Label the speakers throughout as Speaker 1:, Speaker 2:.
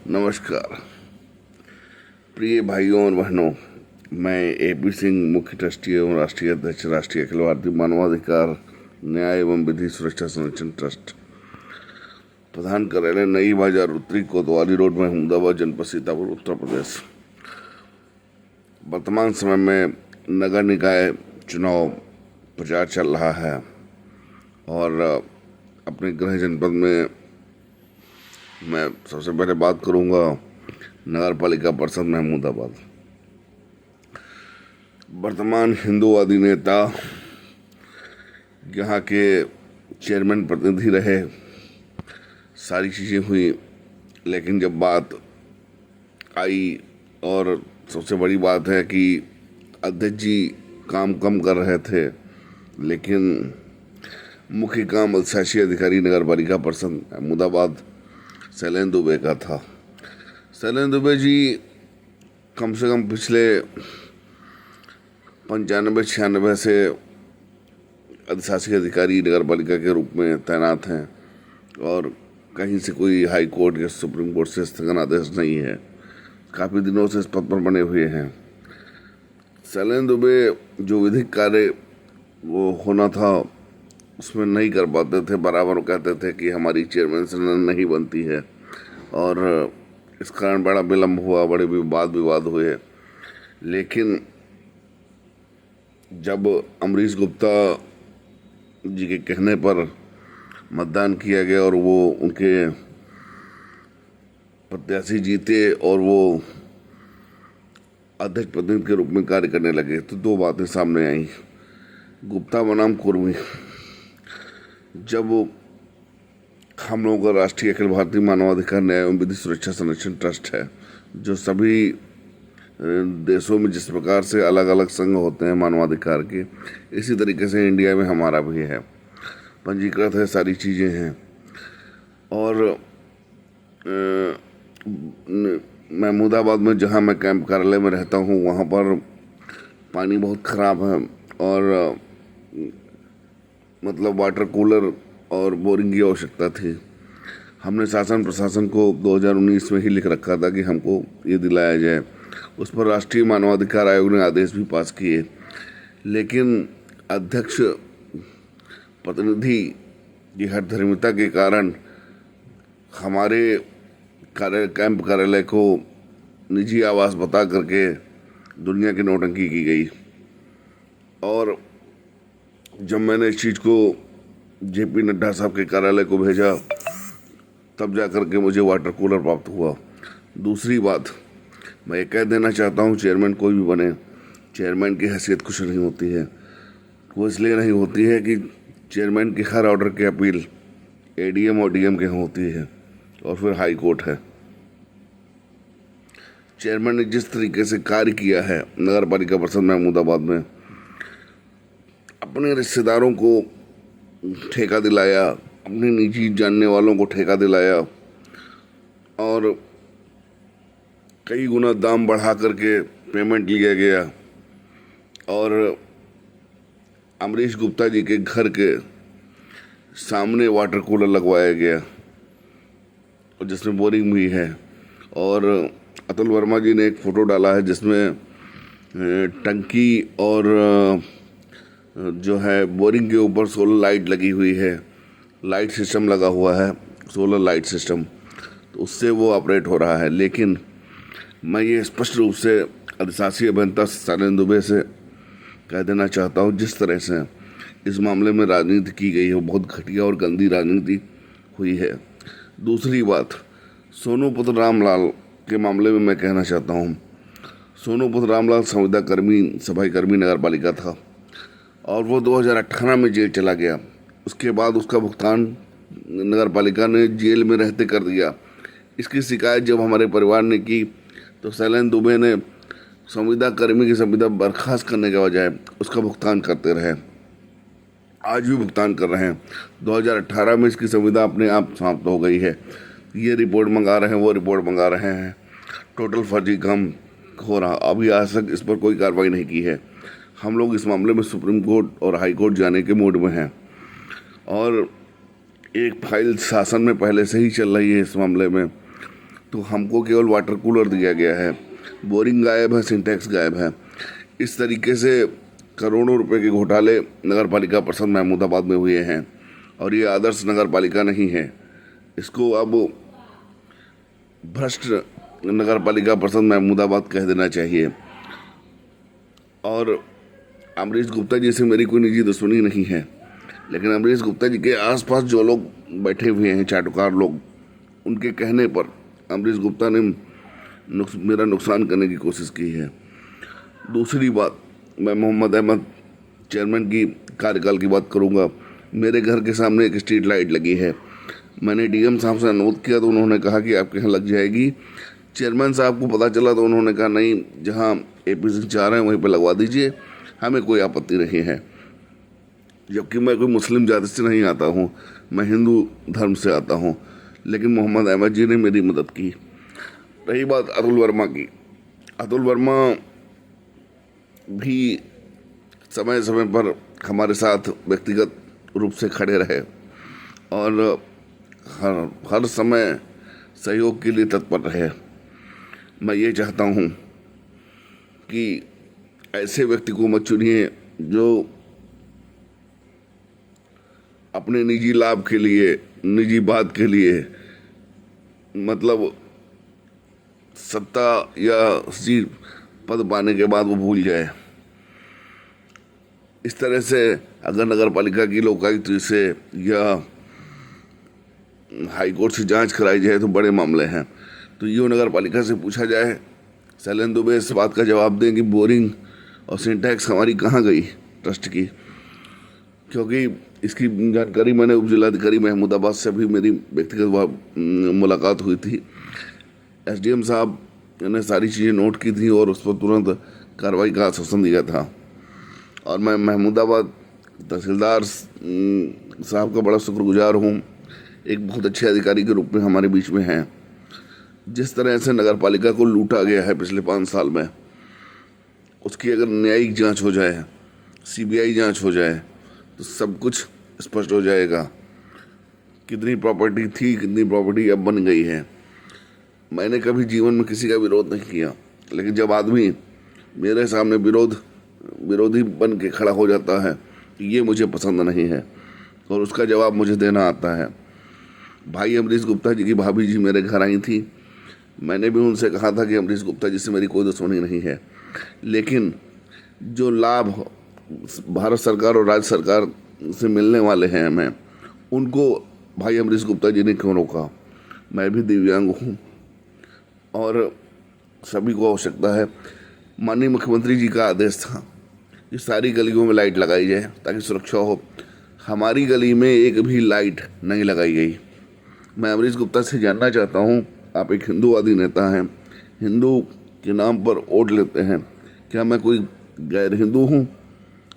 Speaker 1: नमस्कार प्रिय भाइयों और बहनों, मैं AP सिंह, मुख्य ट्रस्टी एवं राष्ट्रीय अध्यक्ष राष्ट्रीय अखिल भारतीय मानवाधिकार न्याय एवं विधि सुरक्षा संरक्षण ट्रस्ट, प्रधान कार्यालय नई बाजार उत्तरी कोतवाली रोड, महमूदाबाद, जनपद सीतापुर, उत्तर प्रदेश। वर्तमान समय में नगर निकाय चुनाव प्रचार चल रहा है और अपने गृह जनपद में मैं सबसे पहले बात करूंगा नगर पालिका परिषद महमूदाबाद। वर्तमान हिंदूवादी नेता यहाँ के चेयरमैन प्रतिनिधि रहे, सारी चीज़ें हुई, लेकिन जब बात आई और सबसे बड़ी बात है कि अध्यक्ष जी काम कम कर रहे थे, लेकिन मुख्य काम अधिशासी अधिकारी नगर पालिका परिषद महमूदाबाद शैलेंद्र दुबे का था। शैलेंद्र दुबे जी कम से कम पिछले 95-96 से अधिशासी अधिकारी नगर पालिका के रूप में तैनात हैं और कहीं से कोई हाई कोर्ट या सुप्रीम कोर्ट से स्थगन आदेश नहीं है। काफ़ी दिनों से इस पद पर बने हुए हैं। शैलेंद्र दुबे जो विधिक कार्य वो होना था उसमें नहीं कर पाते थे, बराबर कहते थे कि हमारी चेयरमैन से नहीं बनती है और इस कारण बड़ा विलम्ब हुआ, बड़े विवाद हुए। लेकिन जब अमरीश गुप्ता जी के कहने पर मतदान किया गया और वो उनके प्रत्याशी जीते और वो अध्यक्ष प्रतिनिधि के रूप में कार्य करने लगे, तो दो बातें सामने आई। गुप्ता बनाम कुर्मी। जब हम लोगों का राष्ट्रीय अखिल भारतीय मानवाधिकार न्याय एवं विधि सुरक्षा संरक्षण ट्रस्ट है, जो सभी देशों में जिस प्रकार से अलग अलग संघ होते हैं मानवाधिकार के, इसी तरीके से इंडिया में हमारा भी है, पंजीकृत है, सारी चीज़ें हैं। और महमूदाबाद में जहाँ मैं कैंप कार्यालय में रहता हूँ वहाँ पर पानी बहुत ख़राब है और मतलब वाटर कूलर और बोरिंग की आवश्यकता थी। हमने शासन प्रशासन को 2019 में ही लिख रखा था कि हमको ये दिलाया जाए। उस पर राष्ट्रीय मानवाधिकार आयोग ने आदेश भी पास किए, लेकिन अध्यक्ष प्रतिनिधि की हठधर्मिता के कारण हमारे कैंप कार्यालय को निजी आवास बता करके दुनिया की नौटंकी की गई। और जब मैंने इस चीज़ को JP नड्डा साहब के कार्यालय को भेजा, तब जा कर के मुझे वाटर कूलर प्राप्त हुआ। दूसरी बात मैं ये कह देना चाहता हूँ, चेयरमैन कोई भी बने, चेयरमैन की हैसियत कुछ नहीं होती है। वो इसलिए नहीं होती है कि चेयरमैन की हर ऑर्डर की अपील ADM और DM के यहाँ होती है और फिर हाई कोर्ट है। चेयरमैन ने जिस तरीके से कार्य किया है नगर पालिका परिषद महमूदाबाद में, अपने रिश्तेदारों को ठेका दिलाया, अपने निजी जानने वालों को ठेका दिलाया और कई गुना दाम बढ़ा करके पेमेंट लिया गया और अमरीश गुप्ता जी के घर के सामने वाटर कूलर लगवाया गया और जिसमें बोरिंग भी है। और अतुल वर्मा जी ने एक फ़ोटो डाला है जिसमें टंकी और जो है बोरिंग के ऊपर सोलर लाइट लगी हुई है, लाइट सिस्टम लगा हुआ है, सोलर लाइट सिस्टम, तो उससे वो ऑपरेट हो रहा है। लेकिन मैं ये स्पष्ट रूप से अधिशासी अभियंता शैलेंद्र दुबे से कह देना चाहता हूँ, जिस तरह से इस मामले में राजनीति की गई है वो बहुत घटिया और गंदी राजनीति हुई है। दूसरी बात, सोनू पुत्र रामलाल के मामले में मैं कहना चाहता हूँ, सोनू पुत्र रामलाल संविदा कर्मी, सफाई कर्मी नगर पालिका था और वो 2018 में जेल चला गया। उसके बाद उसका भुगतान नगर पालिका ने जेल में रहते कर दिया। इसकी शिकायत जब हमारे परिवार ने की तो शैलेंद्र दुबे ने संविदा कर्मी की संविदा बर्खास्त करने के बजाय उसका भुगतान करते रहे, आज भी भुगतान कर रहे हैं। 2018 में इसकी संविदा अपने आप समाप्त हो गई है। ये रिपोर्ट मंगा रहे हैं, वो रिपोर्ट मंगा रहे हैं, टोटल फर्जी काम हो रहा। अभी आज तक इस पर कोई कार्रवाई नहीं की है। हम लोग इस मामले में सुप्रीम कोर्ट और हाई कोर्ट जाने के मूड में हैं और एक फाइल शासन में पहले से ही चल रही है इस मामले में। तो हमको केवल वाटर कूलर दिया गया है, बोरिंग गायब है, सिंटेक्स गायब है। इस तरीके से करोड़ों रुपए के घोटाले नगर पालिका परिषद महमूदाबाद में हुए हैं और ये आदर्श नगर पालिका नहीं है। इसको अब भ्रष्ट नगर पालिका परिषद महमूदाबाद कह देना चाहिए। और अमरीश गुप्ता जी से मेरी कोई निजी दुश्मनी नहीं है, लेकिन अमरीश गुप्ता जी के आसपास जो लोग बैठे हुए हैं, चाटुकार लोग, उनके कहने पर अमरीश गुप्ता ने मेरा नुकसान करने की कोशिश की है। दूसरी बात, मैं मोहम्मद अहमद चेयरमैन की कार्यकाल की बात करूंगा। मेरे घर के सामने एक स्ट्रीट लाइट लगी है। मैंने डीएम साहब से अनुरोध किया तो उन्होंने कहा कि आपके यहाँ लग जाएगी। चेयरमैन साहब को पता चला तो उन्होंने कहा नहीं, जहाँ एपी सिंह चाह रहे हैं वहीं पर लगवा दीजिए, हमें कोई आपत्ति नहीं है। जबकि मैं कोई मुस्लिम जाति से नहीं आता हूँ, मैं हिंदू धर्म से आता हूँ, लेकिन मोहम्मद अहमद जी ने मेरी मदद की। रही बात अतुल वर्मा की, अतुल वर्मा भी समय समय पर हमारे साथ व्यक्तिगत रूप से खड़े रहे और हर समय सहयोग के लिए तत्पर रहे। मैं ये चाहता हूँ कि ऐसे व्यक्ति को मत चुनिए जो अपने निजी लाभ के लिए, निजी बात के लिए, मतलब सत्ता या पद पाने के बाद वो भूल जाए। इस तरह से अगर नगर पालिका की लोकायुक्त से या हाई कोर्ट से जांच कराई जाए तो बड़े मामले हैं। तो यूँ नगर पालिका से पूछा जाए, शैलेंद्र दुबे इस बात का जवाब दें कि बोरिंग और सिंटैक्स हमारी कहाँ गई ट्रस्ट की, क्योंकि इसकी जानकारी मैंने उप जिलाधिकारी महमूदाबाद से भी मेरी व्यक्तिगत मुलाकात हुई थी। एसडीएम साहब ने सारी चीज़ें नोट की थी और उस पर तुरंत कार्रवाई का आश्वासन दिया था। और मैं महमूदाबाद तहसीलदार साहब का बड़ा शुक्रगुजार हूँ, एक बहुत अच्छे अधिकारी के रूप में हमारे बीच में हैं। जिस तरह से नगर पालिका को लूटा गया है पिछले 5 साल में, उसकी अगर न्यायिक जांच हो जाए, सीबीआई जांच हो जाए तो सब कुछ स्पष्ट हो जाएगा। कितनी प्रॉपर्टी थी, कितनी प्रॉपर्टी अब बन गई है। मैंने कभी जीवन में किसी का विरोध नहीं किया, लेकिन जब आदमी मेरे सामने विरोधी बन के खड़ा हो जाता है, ये मुझे पसंद नहीं है और उसका जवाब मुझे देना आता है। भाई अमरीश गुप्ता जी की भाभी जी मेरे घर आई थी, मैंने भी उनसे कहा था कि अमरीश गुप्ता जी से मेरी कोई दुश्मनी नहीं है, लेकिन जो लाभ भारत सरकार और राज्य सरकार से मिलने वाले हैं हमें, उनको भाई अमरीश गुप्ता जी ने क्यों रोका। मैं भी दिव्यांग हूँ और सभी को आवश्यकता है। माननीय मुख्यमंत्री जी का आदेश था कि सारी गलियों में लाइट लगाई जाए ताकि सुरक्षा हो। हमारी गली में एक भी लाइट नहीं लगाई गई। मैं अमरीश गुप्ता से जानना चाहता हूँ, आप एक हिंदूवादी नेता हैं, हिंदू के नाम पर वोट लेते हैं, क्या मैं कोई गैर हिंदू हूँ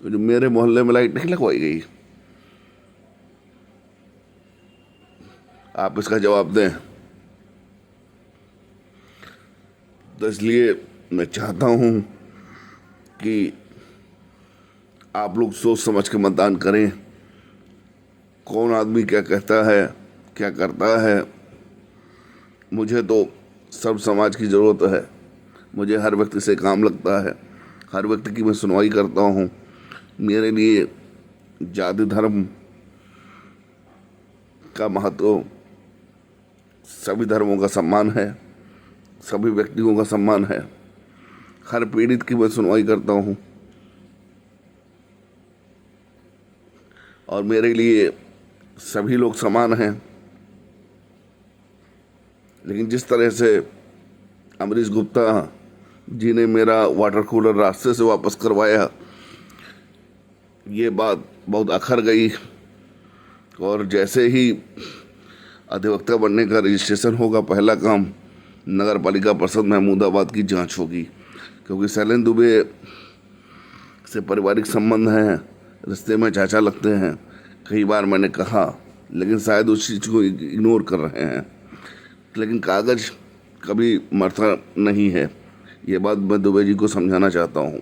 Speaker 1: जो मेरे मोहल्ले में लाइट नहीं लगवाई गई? आप इसका जवाब दें। तो इसलिए मैं चाहता हूँ कि आप लोग सोच समझ के मतदान करें। कौन आदमी क्या कहता है, क्या करता है, मुझे तो सब समाज की ज़रूरत है। मुझे हर व्यक्ति से काम लगता है, हर व्यक्ति की मैं सुनवाई करता हूँ। मेरे लिए जाति धर्म का महत्व, सभी धर्मों का सम्मान है, सभी व्यक्तियों का सम्मान है। हर पीड़ित की मैं सुनवाई करता हूँ और मेरे लिए सभी लोग समान हैं। लेकिन जिस तरह से अमरीश गुप्ता जी ने मेरा वाटर कूलर रास्ते से वापस करवाया, ये बात बहुत अखर गई। और जैसे ही अधिवक्ता बनने का रजिस्ट्रेशन होगा, पहला काम नगर पालिका परिषद महमूदाबाद की जांच होगी, क्योंकि शैलेंद्र दुबे से पारिवारिक संबंध हैं, रिश्ते में चाचा लगते हैं। कई बार मैंने कहा, लेकिन शायद उस चीज़ को इग्नोर कर रहे हैं। लेकिन कागज़ कभी मरता नहीं है, ये बात मैं दुबे जी को समझाना चाहता हूँ।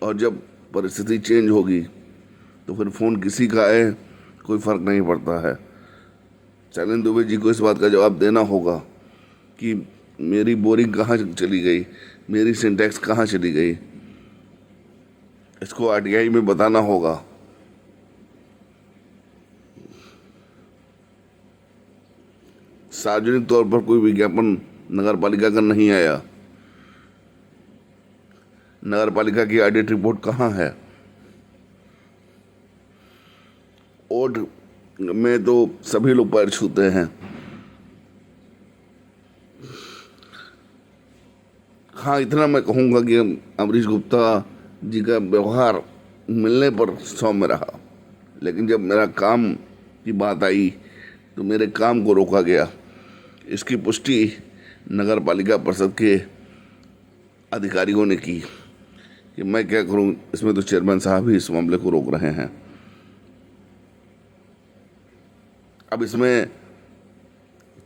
Speaker 1: और जब परिस्थिति चेंज होगी तो फिर फ़ोन किसी का आए कोई फ़र्क नहीं पड़ता है। शैलेंद्र दुबे जी को इस बात का जवाब देना होगा कि मेरी बोरिंग कहाँ चली गई, मेरी सिंटैक्स कहाँ चली गई, इसको आरटीआई में बताना होगा। सार्वजनिक तौर पर कोई विज्ञापन नगर पालिका का नहीं आया। नगर पालिका की ऑडिट रिपोर्ट कहाँ है? ओट में तो सभी लोग पैर छूते हैं। हाँ, इतना मैं कहूँगा कि अमरीश गुप्ता जी का व्यवहार मिलने पर सौम्य रहा, लेकिन जब मेरा काम की बात आई तो मेरे काम को रोका गया। इसकी पुष्टि नगर पालिका परिषद के अधिकारियों ने की कि मैं क्या करूं, इसमें तो चेयरमैन साहब ही इस मामले को रोक रहे हैं। अब इसमें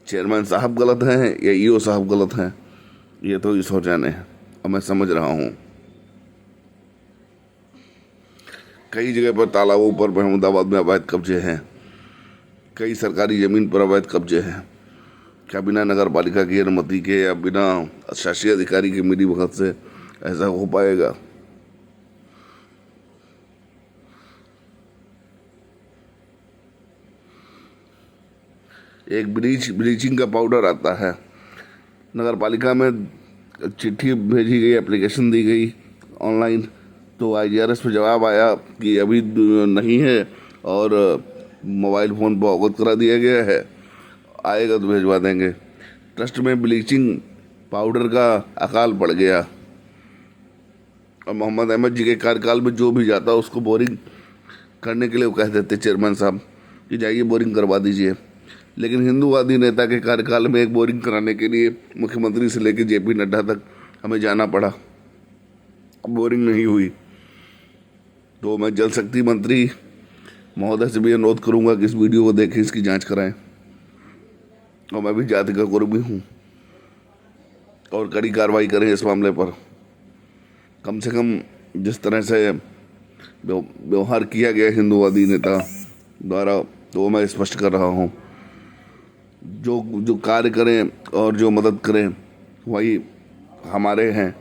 Speaker 1: चेयरमैन साहब गलत हैं या ईओ साहब गलत हैं, ये तो ईश्वर जाने हैं। और मैं समझ रहा हूं कई जगह पर तालाबों पर महमूदाबाद में अवैध कब्जे हैं, कई सरकारी जमीन पर अवैध कब्जे हैं। क्या बिना नगर पालिका की अनुमति के या बिना शासी अधिकारी के मिली भगत से ऐसा हो पाएगा? एक ब्लीचिंग का पाउडर आता है, नगर पालिका में चिट्ठी भेजी गई, एप्लीकेशन दी गई ऑनलाइन, तो आईजीआरएस पे जवाब आया कि अभी नहीं है और मोबाइल फ़ोन पर अवगत करा दिया गया है, आएगा तो भिजवा देंगे। ट्रस्ट में ब्लीचिंग पाउडर का अकाल पड़ गया और मोहम्मद अहमद जी के कार्यकाल में जो भी जाता उसको बोरिंग करने के लिए वो कह देते चेयरमैन साहब कि जाइए बोरिंग करवा दीजिए। लेकिन हिंदूवादी नेता के कार्यकाल में एक बोरिंग कराने के लिए मुख्यमंत्री से लेकर जेपी नड्डा तक हमें जाना पड़ा, बोरिंग नहीं हुई। तो मैं जल शक्ति मंत्री महोदय से भी अनुरोध करूंगा कि इस वीडियो को देखें, इसकी जांच कराएं। और मैं भी जाति का कुर्मी हूँ और कड़ी कार्रवाई करें इस मामले पर। कम से कम जिस तरह से व्यवहार किया गया हिंदूवादी नेता द्वारा, तो वो मैं स्पष्ट कर रहा हूँ। जो कार्य करें और जो मदद करें वही हमारे हैं।